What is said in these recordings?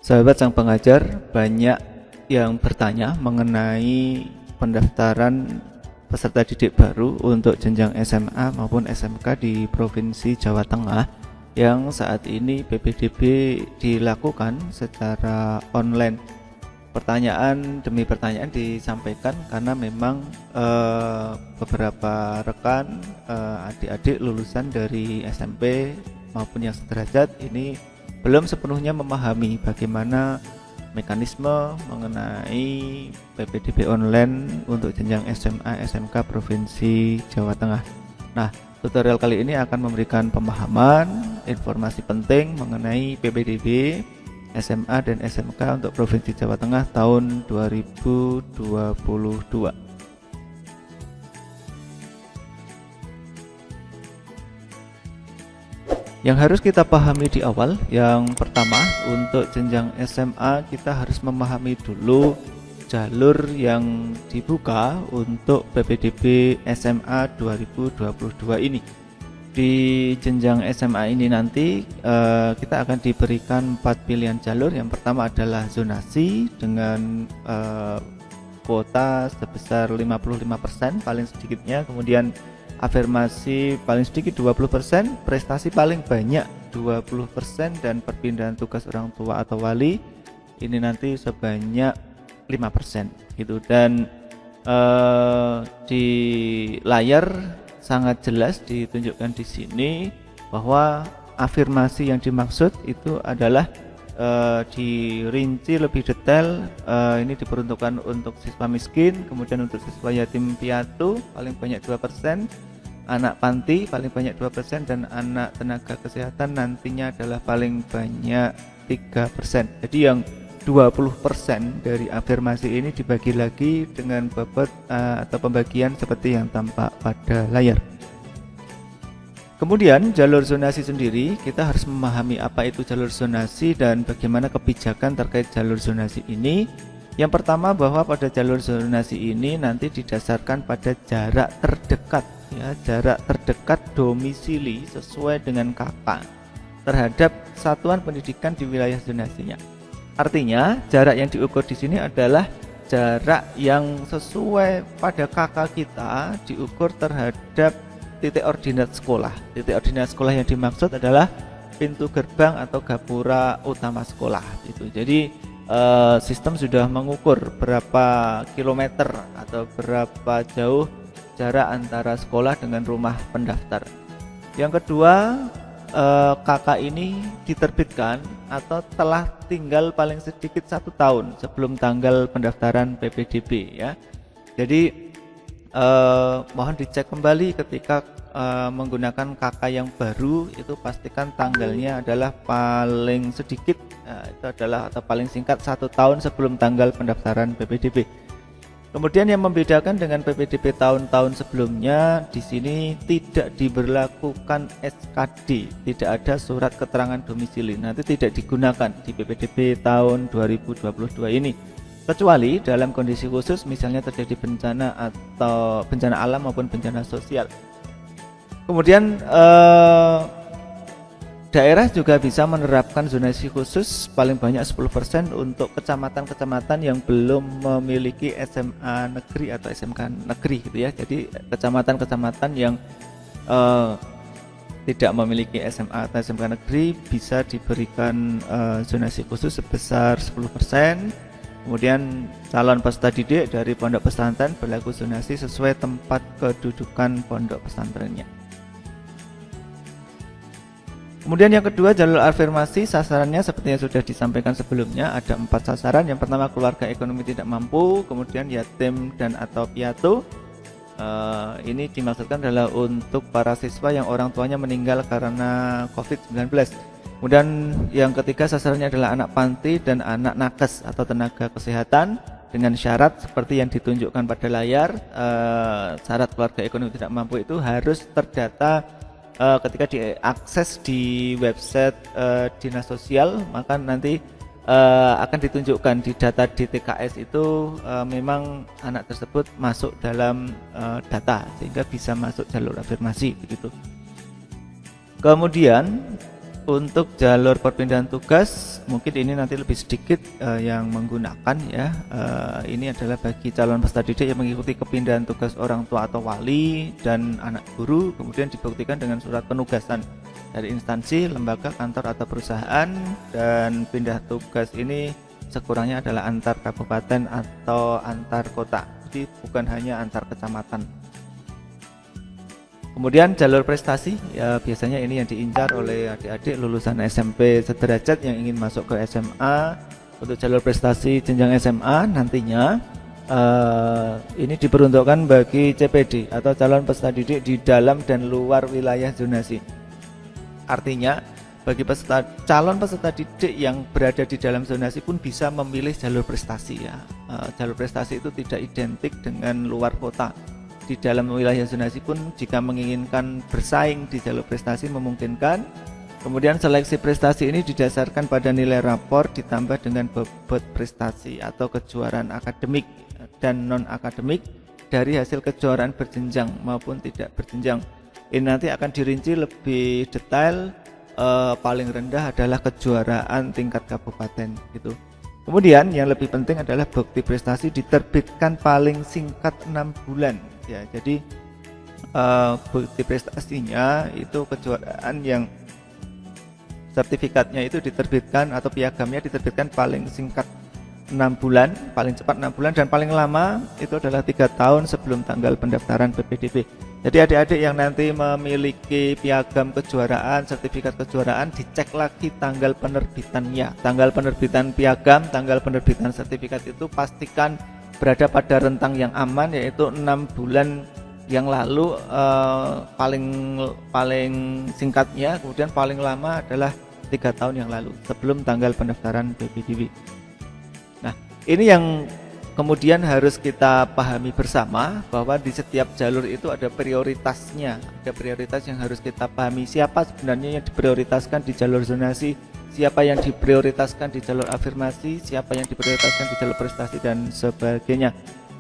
Sahabat sang pengajar, banyak yang bertanya mengenai pendaftaran peserta didik baru untuk jenjang SMA maupun SMK di Provinsi Jawa Tengah yang saat ini PPDB dilakukan secara online. Pertanyaan demi pertanyaan disampaikan karena memang beberapa rekan adik-adik lulusan dari SMP maupun yang sederajat ini belum sepenuhnya memahami bagaimana mekanisme mengenai PPDB online untuk jenjang SMA SMK Provinsi Jawa Tengah. Nah, tutorial kali ini akan memberikan pemahaman, informasi penting mengenai PPDB SMA dan SMK untuk Provinsi Jawa Tengah tahun 2022. Yang harus kita pahami di awal, yang pertama untuk jenjang SMA kita harus memahami dulu jalur yang dibuka untuk PPDB SMA 2022 ini. Di jenjang SMA ini nanti kita akan diberikan 4 pilihan jalur. Yang pertama adalah zonasi dengan kuota sebesar 55% paling sedikitnya, kemudian afirmasi paling sedikit 20%, prestasi paling banyak 20%, dan perpindahan tugas orang tua atau wali ini nanti sebanyak 5% gitu. Dan di layar sangat jelas ditunjukkan di sini bahwa afirmasi yang dimaksud itu adalah dirinci lebih detail. Ini diperuntukkan untuk siswa miskin, kemudian untuk siswa yatim piatu paling banyak 2%, anak panti paling banyak 2%, dan anak tenaga kesehatan nantinya adalah paling banyak 3%. Jadi yang 20% dari afirmasi ini dibagi lagi dengan bobot atau pembagian seperti yang tampak pada layar. Kemudian jalur zonasi sendiri, kita harus memahami apa itu jalur zonasi dan bagaimana kebijakan terkait jalur zonasi ini. Yang pertama, bahwa pada jalur zonasi ini nanti didasarkan pada jarak terdekat, ya, jarak terdekat domisili sesuai dengan KK terhadap satuan pendidikan di wilayah zonasinya. Artinya jarak yang diukur di sini adalah jarak yang sesuai pada KK kita diukur terhadap titik ordinat sekolah. Titik ordinat sekolah yang dimaksud adalah pintu gerbang atau gapura utama sekolah itu. Jadi sistem sudah mengukur berapa kilometer atau berapa jauh jarak antara sekolah dengan rumah pendaftar. Yang kedua, KK ini diterbitkan atau telah tinggal paling sedikit 1 tahun sebelum tanggal pendaftaran PPDB, ya. Jadi mohon dicek kembali ketika menggunakan KK yang baru, itu pastikan tanggalnya adalah paling sedikit, itu adalah atau paling singkat 1 tahun sebelum tanggal pendaftaran PPDB. Kemudian yang membedakan dengan PPDB tahun-tahun sebelumnya, di sini tidak diberlakukan SKD, tidak ada surat keterangan domisili, nanti tidak digunakan di PPDB tahun 2022 ini, kecuali dalam kondisi khusus, misalnya terjadi bencana atau bencana alam maupun bencana sosial. Kemudian daerah juga bisa menerapkan zonasi khusus paling banyak 10% untuk kecamatan-kecamatan yang belum memiliki SMA negeri atau SMK negeri gitu ya. Jadi kecamatan-kecamatan yang tidak memiliki SMA atau SMK negeri bisa diberikan zonasi khusus sebesar 10%. Kemudian calon peserta didik dari pondok pesantren berlaku zonasi sesuai tempat kedudukan pondok pesantrennya. Kemudian yang kedua, jalur afirmasi, sasarannya seperti yang sudah disampaikan sebelumnya, ada 4 sasaran. Yang pertama, keluarga ekonomi tidak mampu, kemudian yatim dan atau piatu. Ini dimaksudkan adalah untuk para siswa yang orang tuanya meninggal karena COVID-19. Kemudian yang ketiga, sasarannya adalah anak panti dan anak nakes atau tenaga kesehatan dengan syarat seperti yang ditunjukkan pada layar. Syarat keluarga ekonomi tidak mampu itu harus terdata ketika diakses di website dinas sosial, maka nanti akan ditunjukkan di data DTKS itu memang anak tersebut masuk dalam data sehingga bisa masuk jalur afirmasi begitu. Kemudian Untuk jalur perpindahan tugas mungkin ini nanti lebih sedikit yang menggunakan ya. Ini adalah bagi calon peserta didik yang mengikuti kepindahan tugas orang tua atau wali dan anak guru, kemudian dibuktikan dengan surat penugasan dari instansi, lembaga, kantor atau perusahaan, dan pindah tugas ini sekurangnya adalah antar kabupaten atau antar kota, jadi bukan hanya antar kecamatan. Kemudian jalur prestasi, ya biasanya ini yang diincar oleh adik-adik lulusan SMP sederajat yang ingin masuk ke SMA. Untuk jalur prestasi jenjang SMA nantinya ini diperuntukkan bagi CPD atau calon peserta didik di dalam dan luar wilayah zonasi. Artinya bagi calon peserta didik yang berada di dalam zonasi pun bisa memilih jalur prestasi ya. Jalur prestasi itu tidak identik dengan luar kota. Di dalam wilayah zonasi pun jika menginginkan bersaing di jalur prestasi memungkinkan. Kemudian seleksi prestasi ini didasarkan pada nilai rapor ditambah dengan bobot prestasi atau kejuaraan akademik dan non-akademik dari hasil kejuaraan berjenjang maupun tidak berjenjang. Ini nanti akan dirinci lebih detail. Paling rendah adalah kejuaraan tingkat kabupaten gitu. Kemudian yang lebih penting adalah bukti prestasi diterbitkan paling singkat 6 bulan. Ya, jadi bukti prestasinya itu kejuaraan yang sertifikatnya itu diterbitkan atau piagamnya diterbitkan paling singkat 6 bulan, paling cepat 6 bulan, dan paling lama itu adalah 3 tahun sebelum tanggal pendaftaran PPDB. Jadi adik-adik yang nanti memiliki piagam kejuaraan, sertifikat kejuaraan, dicek lagi tanggal penerbitannya. Tanggal penerbitan piagam, tanggal penerbitan sertifikat itu pastikan berada pada rentang yang aman, yaitu 6 bulan yang lalu paling singkatnya, kemudian paling lama adalah 3 tahun yang lalu sebelum tanggal pendaftaran PPDB. Nah, ini yang kemudian harus kita pahami bersama, bahwa di setiap jalur itu ada prioritasnya, ada prioritas yang harus kita pahami. Siapa sebenarnya yang diprioritaskan di jalur zonasi, siapa yang diprioritaskan di jalur afirmasi, siapa yang diprioritaskan di jalur prestasi, dan sebagainya.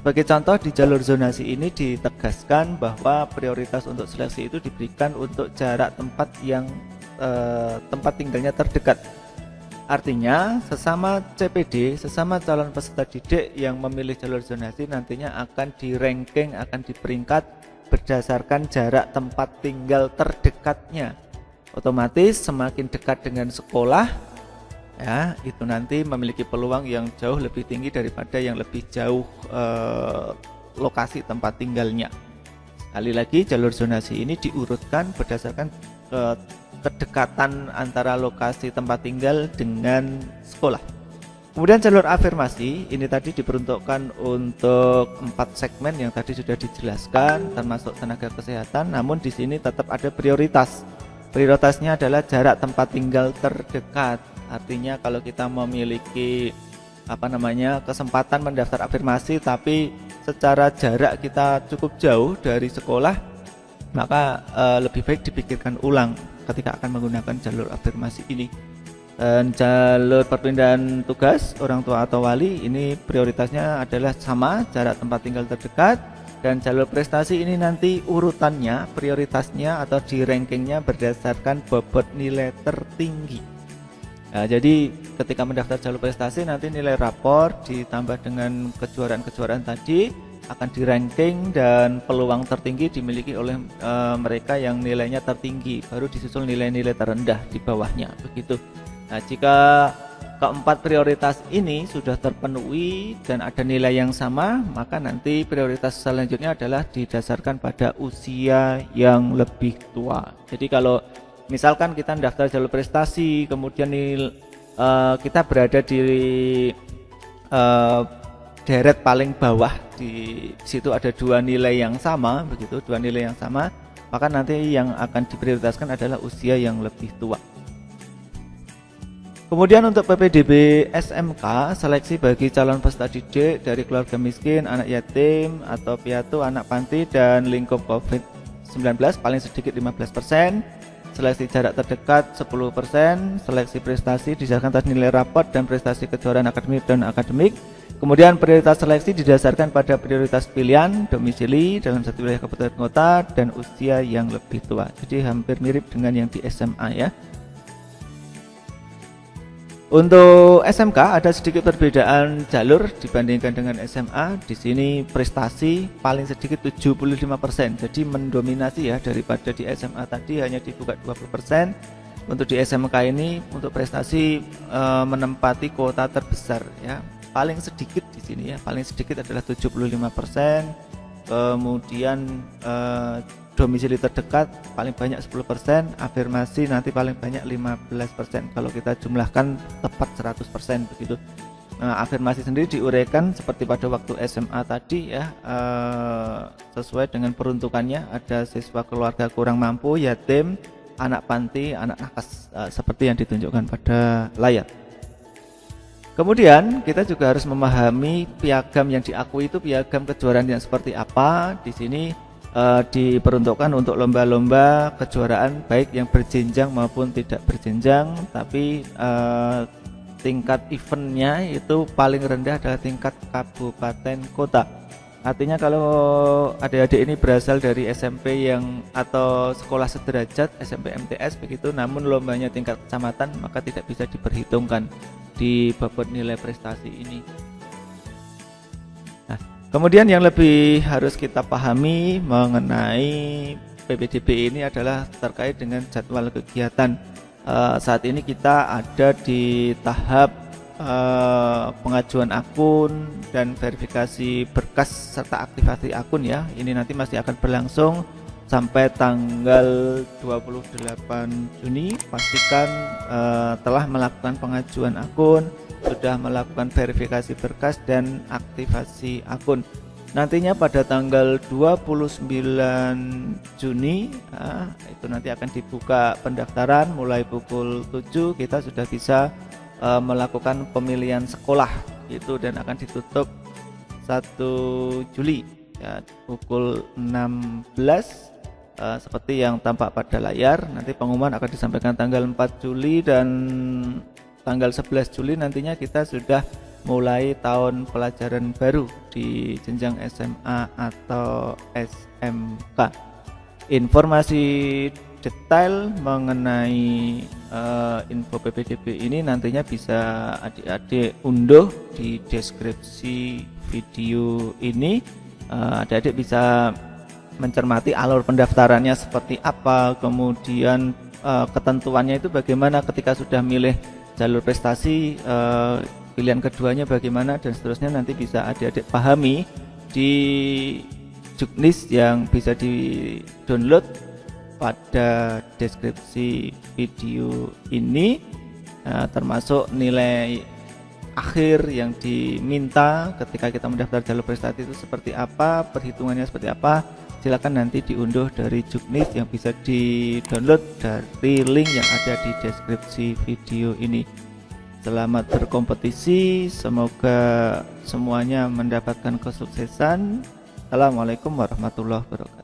Sebagai contoh, di jalur zonasi ini ditegaskan bahwa prioritas untuk seleksi itu diberikan untuk jarak tempat yang tempat tinggalnya terdekat. Artinya sesama CPD, sesama calon peserta didik yang memilih jalur zonasi nantinya akan di-ranking, akan diperingkat berdasarkan jarak tempat tinggal terdekatnya. Otomatis semakin dekat dengan sekolah ya, itu nanti memiliki peluang yang jauh lebih tinggi daripada yang lebih jauh lokasi tempat tinggalnya. Sekali lagi, jalur zonasi ini diurutkan berdasarkan kedekatan antara lokasi tempat tinggal dengan sekolah. Kemudian jalur afirmasi ini tadi diperuntukkan untuk 4 segmen yang tadi sudah dijelaskan, termasuk tenaga kesehatan, namun di sini tetap ada prioritas. Prioritasnya adalah jarak tempat tinggal terdekat. Artinya kalau kita memiliki kesempatan mendaftar afirmasi tapi secara jarak kita cukup jauh dari sekolah, maka lebih baik dipikirkan ulang ketika akan menggunakan jalur afirmasi ini. Dan jalur perpindahan tugas orang tua atau wali ini prioritasnya adalah sama, jarak tempat tinggal terdekat. Dan jalur prestasi ini nanti urutannya, prioritasnya atau di rankingnya berdasarkan bobot nilai tertinggi. Nah, jadi ketika mendaftar jalur prestasi nanti nilai rapor ditambah dengan kejuaraan-kejuaraan tadi akan di ranking, dan peluang tertinggi dimiliki oleh mereka yang nilainya tertinggi, baru disusul nilai-nilai terendah di bawahnya, begitu. Nah, jika keempat prioritas ini sudah terpenuhi dan ada nilai yang sama, maka nanti prioritas selanjutnya adalah didasarkan pada usia yang lebih tua. Jadi kalau misalkan kita daftar jalur prestasi, kemudian kita berada di deret paling bawah, di situ ada 2 nilai yang sama, begitu, 2 nilai yang sama, maka nanti yang akan diprioritaskan adalah usia yang lebih tua. Kemudian untuk PPDB SMK, seleksi bagi calon peserta didik dari keluarga miskin, anak yatim atau piatu, anak panti, dan lingkup COVID-19 paling sedikit 15%, seleksi jarak terdekat 10%, seleksi prestasi didasarkan atas nilai raport dan prestasi kejuaraan akademik dan akademik. Kemudian prioritas seleksi didasarkan pada prioritas pilihan, domisili dalam satu wilayah kabupaten kota, dan usia yang lebih tua. Jadi hampir mirip dengan yang di SMA ya. Untuk SMK ada sedikit perbedaan jalur dibandingkan dengan SMA. Di sini prestasi paling sedikit 75%. Jadi mendominasi ya, daripada di SMA tadi hanya dibuka 20%. Untuk di SMK ini untuk prestasi menempati kuota terbesar ya. Paling sedikit di sini ya, paling sedikit adalah 75%. Kemudian domisili terdekat paling banyak 10%, afirmasi nanti paling banyak 15%. Kalau kita jumlahkan tepat 100% begitu. Nah, afirmasi sendiri diuraikan seperti pada waktu SMA tadi ya, sesuai dengan peruntukannya. Ada siswa keluarga kurang mampu, yatim, anak panti, anak nakes, seperti yang ditunjukkan pada layar. Kemudian kita juga harus memahami piagam yang diakui itu piagam kejuaraan yang seperti apa. Di sini diperuntukkan untuk lomba-lomba kejuaraan baik yang berjenjang maupun tidak berjenjang, tapi tingkat eventnya itu paling rendah adalah tingkat kabupaten kota. Artinya kalau adik-adik ini berasal dari SMP yang atau sekolah sederajat SMP MTS begitu, namun lombanya tingkat kecamatan, maka tidak bisa diperhitungkan di bobot nilai prestasi ini. Kemudian yang lebih harus kita pahami mengenai PPDB ini adalah terkait dengan jadwal kegiatan. Saat ini kita ada di tahap pengajuan akun dan verifikasi berkas serta aktivasi akun ya. Ini nanti masih akan berlangsung sampai tanggal 28 Juni. Pastikan telah melakukan pengajuan akun, sudah melakukan verifikasi berkas dan aktivasi akun. Nantinya pada tanggal 29 Juni itu nanti akan dibuka pendaftaran mulai pukul 7. Kita sudah bisa melakukan pemilihan sekolah itu, dan akan ditutup 1 Juli ya, pukul 16 seperti yang tampak pada layar. Nanti pengumuman akan disampaikan tanggal 4 Juli dan tanggal 11 Juli nantinya kita sudah mulai tahun pelajaran baru di jenjang SMA atau SMK. Informasi detail mengenai info PPDB ini nantinya bisa adik-adik unduh di deskripsi video ini. Adik-adik bisa mencermati alur pendaftarannya seperti apa, kemudian ketentuannya itu bagaimana ketika sudah milih jalur prestasi, pilihan keduanya bagaimana, dan seterusnya nanti bisa adik-adik pahami di Juknis yang bisa di-download pada deskripsi video ini, termasuk nilai akhir yang diminta ketika kita mendaftar jalur prestasi itu seperti apa, perhitungannya seperti apa. Silakan nanti diunduh dari Juknis yang bisa di-download dari link yang ada di deskripsi video ini. Selamat berkompetisi, semoga semuanya mendapatkan kesuksesan. Assalamualaikum warahmatullahi wabarakatuh.